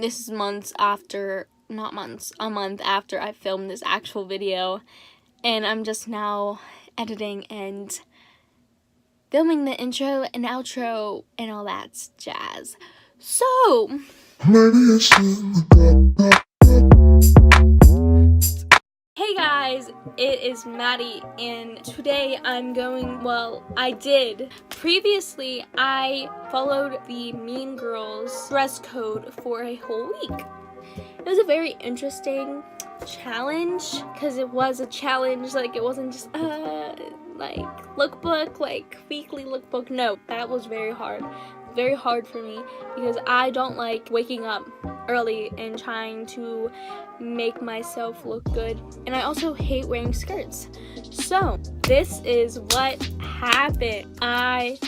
This is months after, not months, a month after I filmed this actual video, and I'm just now editing and filming the intro and outro and all that jazz. So, hey guys, it is Maddie, and today I'm going, well, I did. Previously, I followed the Mean Girls dress code for a whole week. It was a very interesting challenge, because it was a challenge, like, it wasn't just, like, lookbook, like, weekly lookbook. No, that was very hard for me, because I don't like waking up early and trying to make myself look good, and I also hate wearing skirts. So this is what happened. I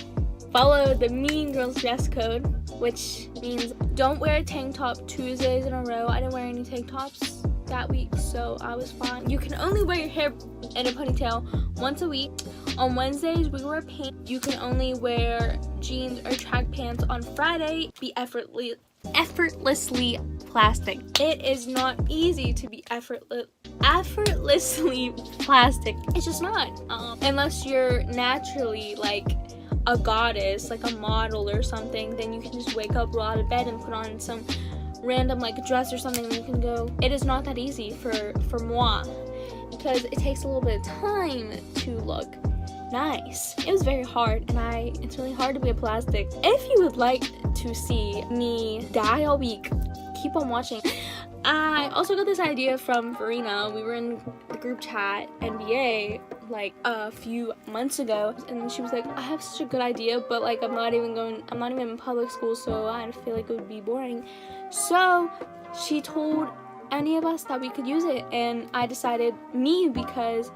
followed the Mean Girls dress code, which means don't wear a tank top Tuesdays in a row. I didn't wear any tank tops that week, so I was fine. You can only wear your hair in a ponytail once a week. On Wednesdays we wear pants. You can only wear jeans or track pants on Friday. Be effortlessly plastic. It is not easy to be effortlessly plastic. It's just not. Unless you're naturally like a goddess, like a model or something, then you can just wake up, roll out of bed, and put on some random like dress or something, and you can go. It is not that easy for moi, because it takes a little bit of time to look nice. It was very hard, and it's really hard to be a plastic. If you would like to see me die all week, keep on watching. I also got this idea from Verena. We were in the group chat NBA like a few months ago, and she was like, I have such a good idea, but like I'm not even in public school, so I feel like it would be boring. So she told any of us that we could use it, and I decided me, because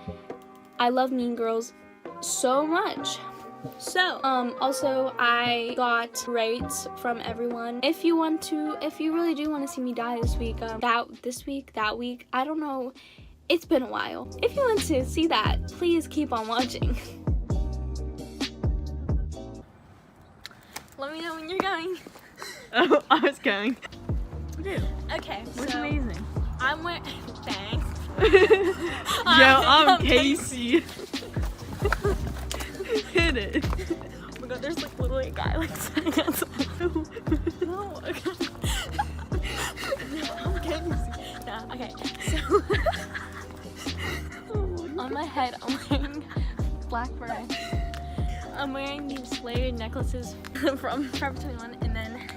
I love Mean Girls so much. So also I got rates from everyone. If you really do want to see me die this week, that week, I don't know, it's been a while. If you want to see that, please keep on watching. Let me know when you're going. Oh, I was going. Okay, Looks so amazing. I'm wearing thanks. Yo, I'm Casey. Hit it. Oh my god, there's like literally a guy like sitting outside. No, okay. I'm kidding. No, okay. So on my head, I'm wearing black beret. I'm wearing these layered necklaces from Forever 21, and then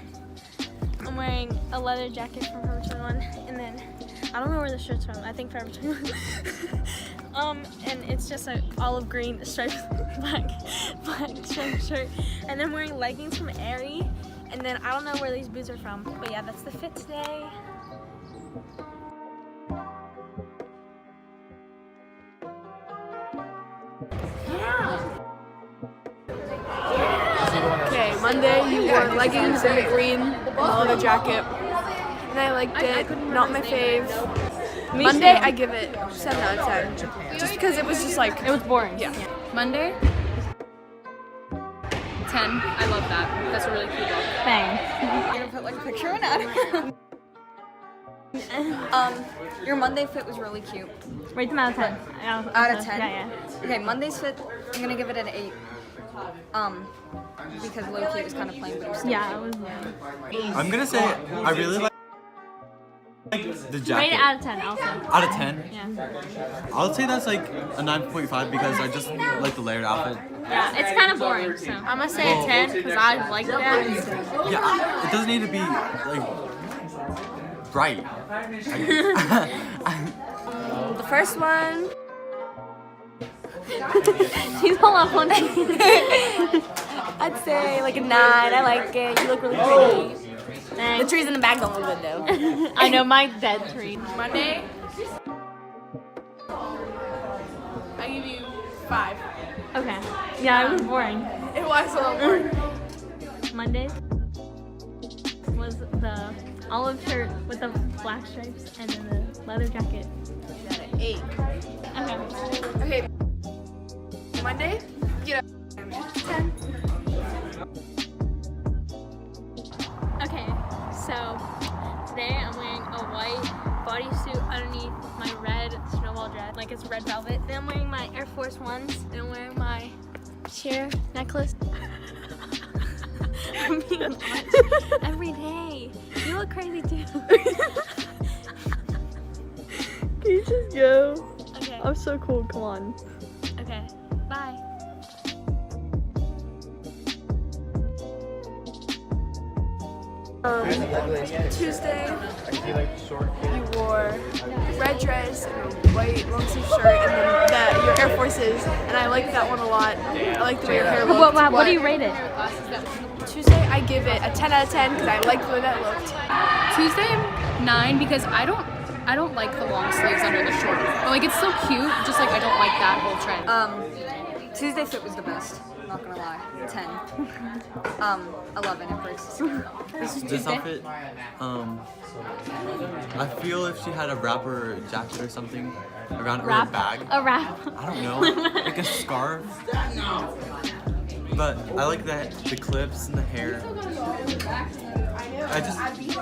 I'm wearing a leather jacket from Forever 21, and then I don't know where the shirt's from. I think Forever 21. And it's just an olive green striped black striped shirt, and then I'm wearing leggings from Aerie, and then I don't know where these boots are from, but yeah, that's the fit today. Okay, Monday you wore leggings and a green leather jacket, and I liked it. Not my fave. Monday I give it 7 out of 10, just because it was just like, It was boring. yeah. Monday? 10. I love that. That's a really cute look. Thanks. I'm gonna put like a picture of an ad. Your Monday fit was really cute. Rate them out of 10. Out of 10? Yeah. Okay, Monday's fit, I'm gonna give it an 8. Because low-key it was kind of plain, but it was still Yeah, cute. it was. I'm gonna say I really like the jacket. Rate it out of 10 also. Out of 10? Yeah. I'll say that's like a 9.5 because I just like the layered outfit. Yeah, it's kind of boring, so. I'm gonna say a 10 because I like that. Yeah, it doesn't need to be like bright. The first one, She's all up on I'd say like a 9. I like it. You look really pretty. The Thanks. trees in the back don't look good though. I know my dead tree. Monday, I give you 5. Okay. Yeah, it was boring. It was a little boring. Monday was the olive shirt with the black stripes and then the leather jacket. 8. Okay. Okay. Monday, get up. 10. Okay, so today I'm wearing a white bodysuit underneath my red snowball dress, like it's red velvet. Then I'm wearing my Air Force Ones, and I'm wearing my sheer necklace. I'm being honest. Every day. You look crazy too. Can you just go? Okay. I'm so cool, come on. Okay. Bye. Tuesday, you wore red dress and a white long sleeve shirt and then your Air Forces, and I like that one a lot. I like the way your hair looked. What do you rate it? Tuesday, I give it a 10 out of 10 because I like the way that looked. Tuesday, 9 because I don't like the long sleeves under the short. But like it's so cute, just like I don't like that whole trend. Tuesday fit was the best. Not gonna lie. 10. 11 it breaks. This outfit, I feel if she had a wrapper jacket or something around her bag. A wrap. I don't know, like a scarf. But I like the clips and the hair.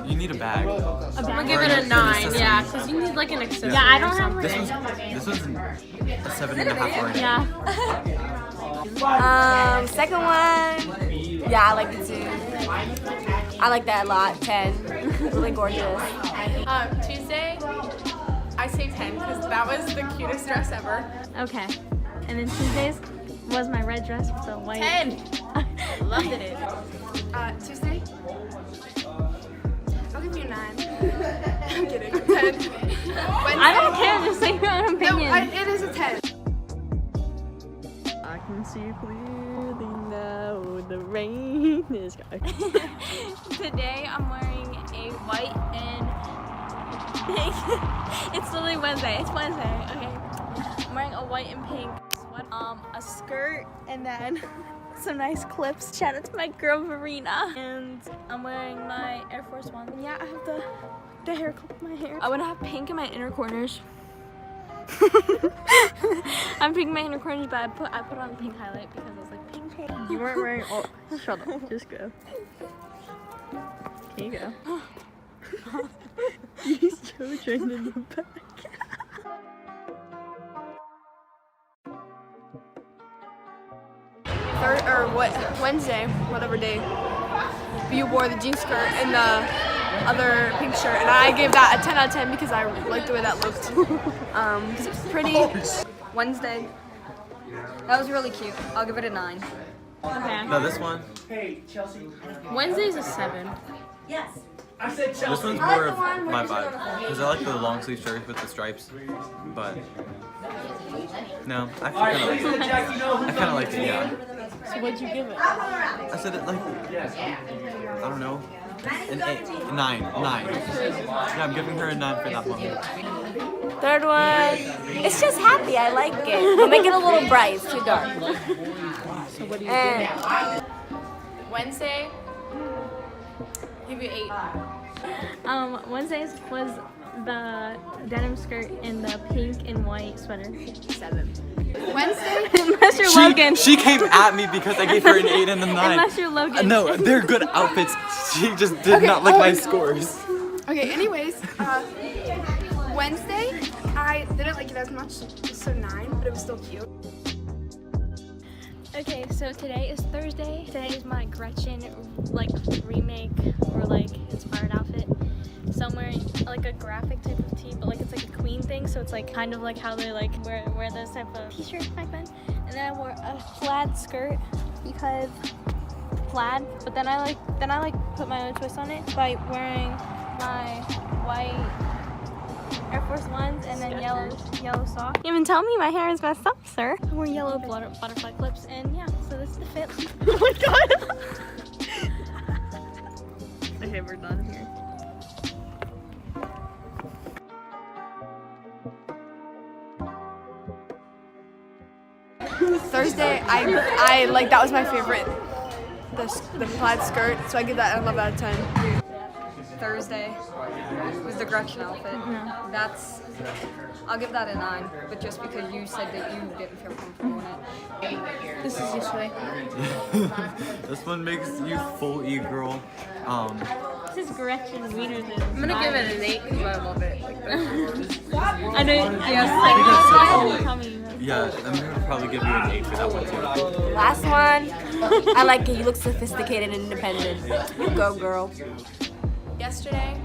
You need a bag. I'm gonna give it a 9, yeah, because you need like an accessory. Yeah, I don't have This one's a 7.5 or 8. Yeah. Second one, yeah, I like it too. I like that a lot, 10. Really gorgeous. Tuesday, I say 10 because that was the cutest dress ever. Okay. And then Tuesdays was my red dress with the white. 10! Loved it. Tuesday, I'll give you a 9. I'm kidding, 10. I don't care, just say your own opinion. It is a 10. I can see clearly now the rain is going. Today I'm wearing a white and pink. It's literally Wednesday. It's Wednesday. Okay. I'm wearing a white and pink sweater, a skirt, and then some nice clips. Shout out to my girl Verena. And I'm wearing my Air Force One. And yeah, I have the hair clip in my hair. I want to have pink in my inner corners. I'm pink in my inner corners, but I put on pink highlight because I was like pink. You weren't wearing. Oh, shut up. Just go. Can you go? These children in the back. Wednesday, whatever day, you wore the jean skirt and the other pink shirt, and I gave that a 10 out of 10 because I liked the way that looked. Because it was pretty. Wednesday. That was really cute. I'll give it a 9. Okay. No, this one. Wednesday's a 7. This one's more of my vibe because I like the long sleeve shirt with the stripes. But no, I kind of like it. Yeah. So what'd you give it? I said it like I don't know, an 8, 9. Yeah, I'm giving her a 9 for that one. Third one, it's just happy. I like it. I'll make it a little bright. It's too dark. So what do you give it? Wednesday, give you 8. Wednesdays was the denim skirt and the pink and white sweater. 7. Wednesday, Unless you're Logan. She came at me because I gave her an 8 and a 9. Unless you're Logan. No, they're good outfits. She just did not like my scores. okay, anyways, Wednesday, I didn't like it as much, so 9, but it was still cute. Okay, so today is Thursday. Today is my Gretchen like remake or like inspired outfit. So I'm wearing like a graphic type of tee, but like it's like a queen thing, so it's like kind of like how they like wear those type of t-shirts back then. And then I wore a plaid skirt because plaid, but then I put my own twist on it by wearing my white Air Force Ones and then yellow socks. You even tell me my hair is messed up, sir. I wore yellow butterfly clips, and yeah, so this is the fit. Oh my god! Okay, we're done here. Thursday, I like that was my favorite. The plaid skirt, so I give that a 11 out of 10. Thursday was the Gretchen outfit. I'll give that a 9, but just because you said that you didn't feel comfortable in it. This is yesterday. This one makes you full e-girl. is Gretchen Wiener's? I'm gonna give it an 8 because I love it. Like, I know. Yeah, I'm gonna probably give you an 8 for that one too. Last one. I like it. You look sophisticated and independent. You go, girl. yesterday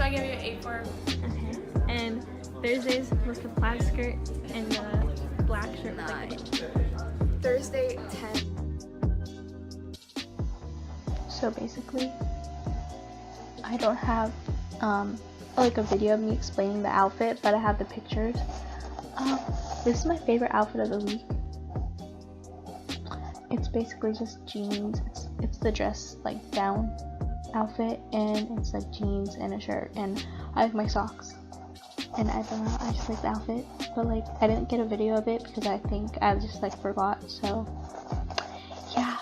I gave you an 8 for. Okay. And Thursdays was the plaid skirt and the black shirt. 9. Thursday, 10. So basically, I don't have like a video of me explaining the outfit, but I have the pictures. This is my favorite outfit of the week. It's basically just jeans. It's the dress like down outfit, and it's like jeans and a shirt, and I like my socks. And I don't know, I just like the outfit, but like I didn't get a video of it because I think I just like forgot. So yeah.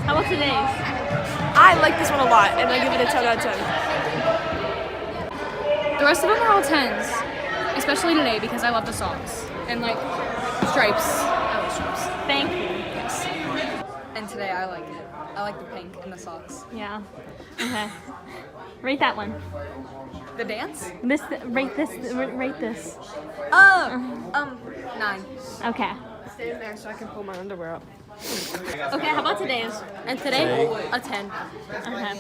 How about today's? I like this one a lot, and I give it a 10 out of 10. The rest of them are all 10s, especially today because I love the socks and like stripes. I love stripes. Thank you. Yes. And today I like it. I like the pink and the socks. Yeah. Okay. Rate that one. The dance? Rate this. 9. Okay. Stand there so I can pull my underwear up. Okay, how about today's? And today, a 10. Okay.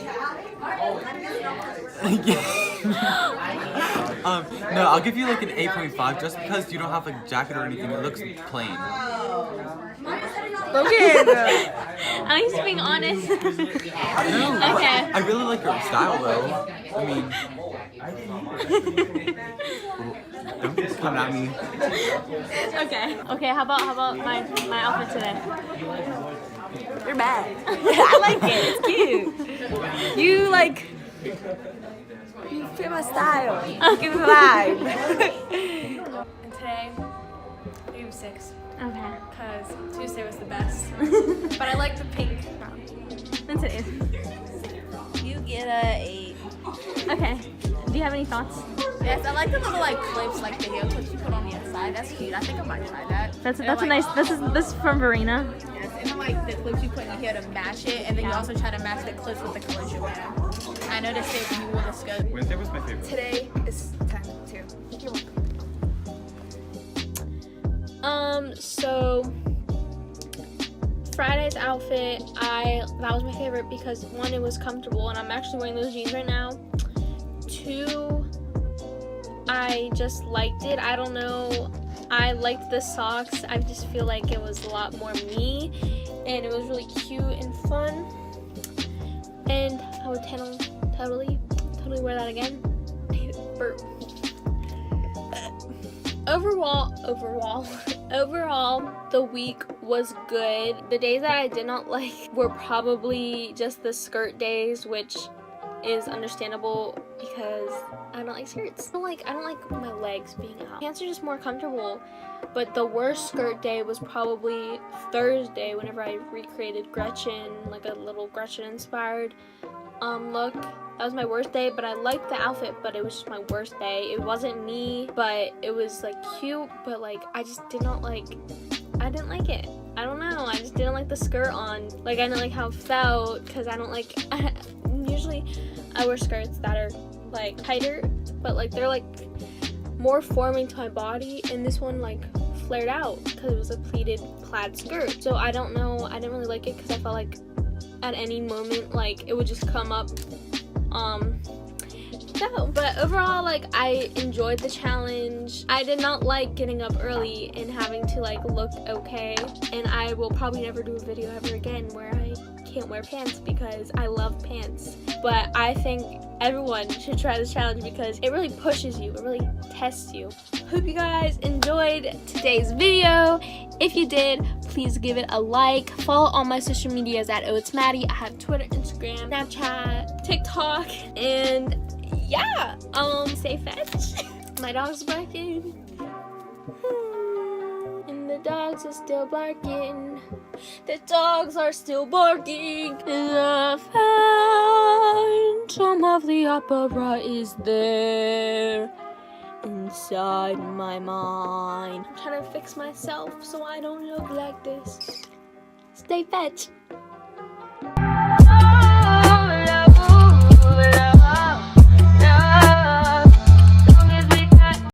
No, I'll give you like an 8.5 just because you don't have a jacket or anything. It looks plain. Logan! At least being honest. No, Okay. I really like your style though. I mean, don't just come at me. Okay. Okay, how about my outfit today? You're bad. I like it. It's cute. You like. You fit my style. You give me the vibe. And today, I gave 6 Okay. because Tuesday was the best. But I like the pink. And today's. You get a 8. Okay. Do you have any thoughts? Yes, I like the little like clips, like the heel clips you put on the inside. That's cute. I think I might try that. That's a nice. This is from Verena. Yes, and then like the clips you put in here to match it, and then you also try to match the clips with the colors you wear. I noticed it you will discuss. Wednesday was my favorite. Today is 10 too. You're welcome. So Friday's outfit, that was my favorite because 1, it was comfortable, and I'm actually wearing those jeans right now. 2, I just liked it. I don't know. I liked the socks. I just feel like it was a lot more me, and it was really cute and fun. And I would totally wear that again. Burp. Overall, the week was good. The days that I did not like were probably just the skirt days, which is understandable because I don't like skirts. I don't like my legs being out. Pants are just more comfortable. But the worst skirt day was probably Thursday whenever I recreated Gretchen, like a little Gretchen inspired look. That was my worst day, but I liked the outfit, but it was just my worst day. It wasn't me, but it was like cute, but like I didn't like it. I don't know, I just didn't like the skirt on. Like I didn't like how it felt, because I don't like, usually I wear skirts that are like tighter, but like they're like more forming to my body, and this one like flared out because it was a pleated plaid skirt. So I don't know, I didn't really like it because I felt like at any moment like it would just come up. But overall, like I enjoyed the challenge. I did not like getting up early and having to like look okay, and I will probably never do a video ever again where I can't wear pants because I love pants. But I think everyone should try this challenge because it really pushes you, it really tests you. Hope you guys enjoyed today's video. If you did, please give it a like. Follow all my social medias at @maddie. I have Twitter, Instagram, Snapchat, TikTok, and yeah, say fetch. My dog's barking. And the the dogs are still barking. The dogs are still barking. The phantom of the opera is there inside my mind. I'm trying to fix myself so I don't look like this. Stay fetch.